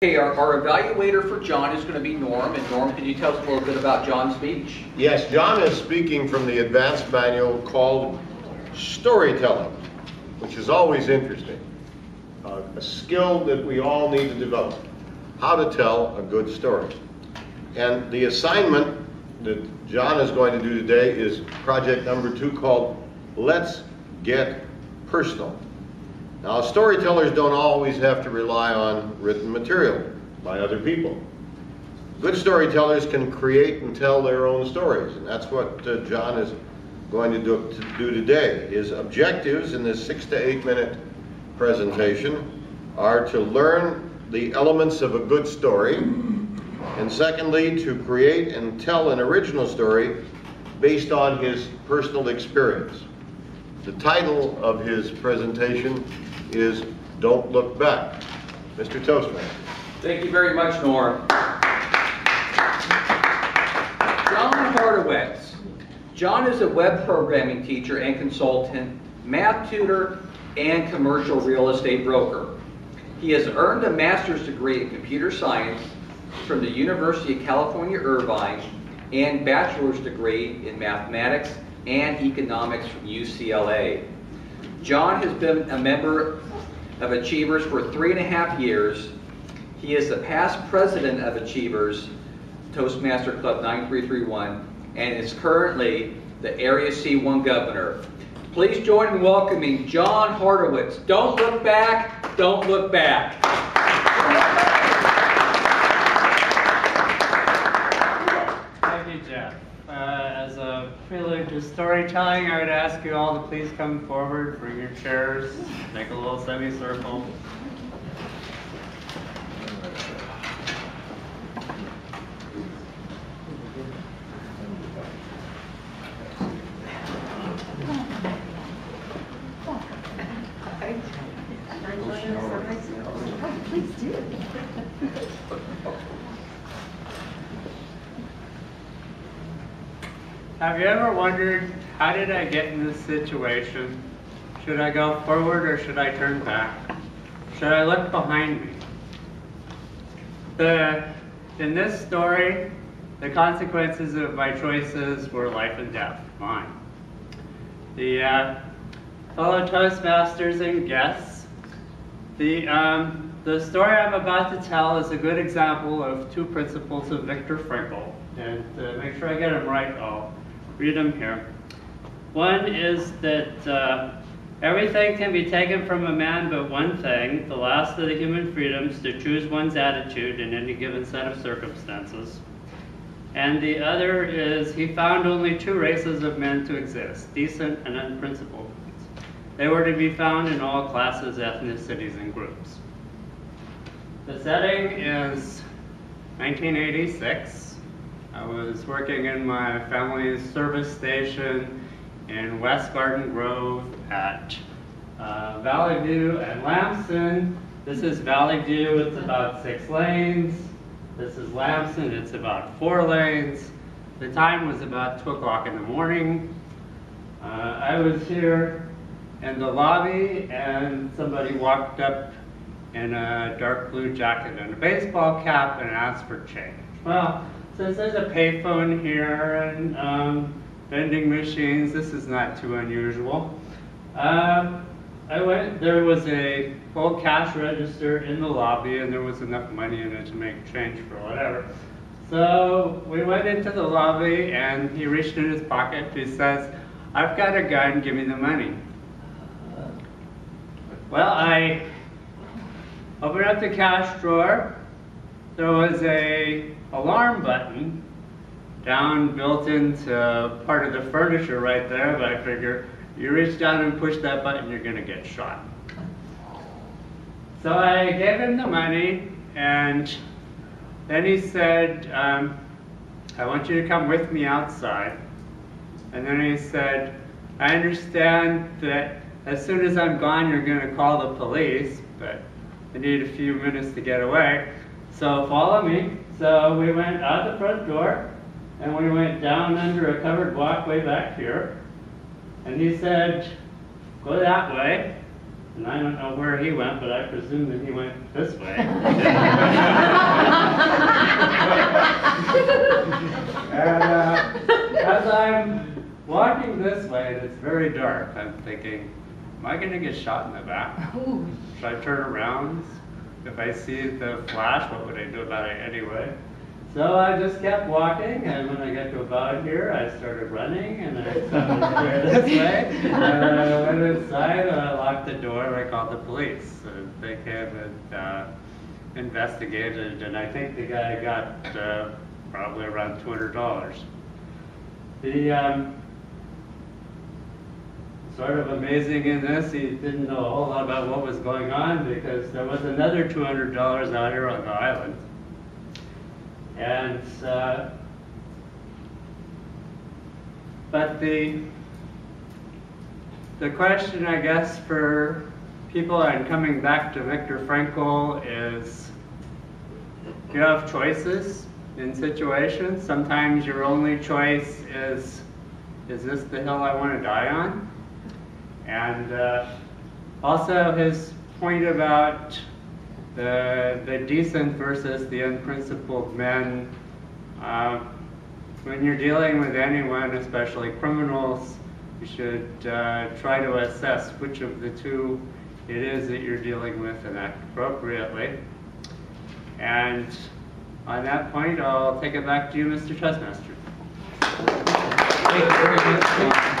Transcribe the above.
Okay, our evaluator for John is going to be Norm. And Norm, can you tell us a little bit about John's speech? Yes, John is speaking from the advanced manual called Storytelling, which is always interesting. A skill that we all need to develop. How to tell a good story. And the assignment that John is going to do today is project number 2 called Let's Get Personal. Now, storytellers don't always have to rely on written material by other people. Good storytellers can create and tell their own stories, and that's what John is going to do today. His objectives in this 6 to 8 minute presentation are to learn the elements of a good story, and secondly, to create and tell an original story based on his personal experience. The title of his presentation is Don't Look Back. Mr. Toastmaster. Thank you very much, Norm. John Hardowitz. John is a web programming teacher and consultant, math tutor, and commercial real estate broker. He has earned a master's degree in computer science from the University of California, Irvine, and bachelor's degree in mathematics and economics from UCLA. John has been a member of Achievers for 3.5 years. He is the past president of Achievers, Toastmaster Club 9331, and is currently the Area C1 governor. Please join in welcoming John Hardowitz. Don't look back, don't look back. Thank you, Jeff. As a prelude to storytelling, I would ask you all to please come forward, bring your chairs, make a little semicircle. Please do. Have you ever wondered, how did I get in this situation? Should I go forward or should I turn back? Should I look behind me? In this story, the consequences of my choices were life and death, mine. The fellow Toastmasters and guests, the story I'm about to tell is a good example of 2 principles of Viktor Frankl. And to make sure I get them right, I'll read them here. One is that everything can be taken from a man but one thing, the last of the human freedoms, to choose one's attitude in any given set of circumstances. And the other is he found only 2 races of men to exist, decent and unprincipled ones. They were to be found in all classes, ethnicities, and groups. The setting is 1986. I was working in my family's service station in West Garden Grove at Valley View and Lamson. This is Valley View, it's about 6 lanes. This is Lamson, it's about 4 lanes. The time was about 2 o'clock in the morning. I was here in the lobby and somebody walked up in a dark blue jacket and a baseball cap and asked for change. Well, since there's a payphone here and vending machines, this is not too unusual. There was a full cash register in the lobby and there was enough money in it to make change for whatever. So we went into the lobby and he reached in his pocket. He says, "I've got a gun, give me the money." Well, I opened up the cash drawer. There was a alarm button built into part of the furniture right there, but I figure you reach down and push that button, you're gonna get shot. So I gave him the money, and then he said, I want you to come with me outside. And then he said, I understand that as soon as I'm gone, you're gonna call the police, but I need a few minutes to get away. So follow me. So we went out the front door, and we went down under a covered walkway back here. And he said, go that way. And I don't know where he went, but I presume that he went this way. walking this way and it's very dark. I'm thinking, am I going to get shot in the back? Should I turn around? If I see the flash, what would I do about it anyway? So I just kept walking, and when I got to about here, I started running, and I started this way. And I went inside, and I locked the door, and I called the police. And they came and investigated, and I think the guy got probably around $200. The sort of amazing in this, he didn't know a whole lot about what was going on, because there was another $200 out here on the island. And, but the question, I guess, for people and coming back to Viktor Frankl is, you have choices in situations. Sometimes your only choice is this the hill I want to die on? And also his point about the decent versus the unprincipled men. When you're dealing with anyone, especially criminals, you should try to assess which of the two it is that you're dealing with and act appropriately. And on that point, I'll take it back to you, Mr. Toastmaster. Thank you very much.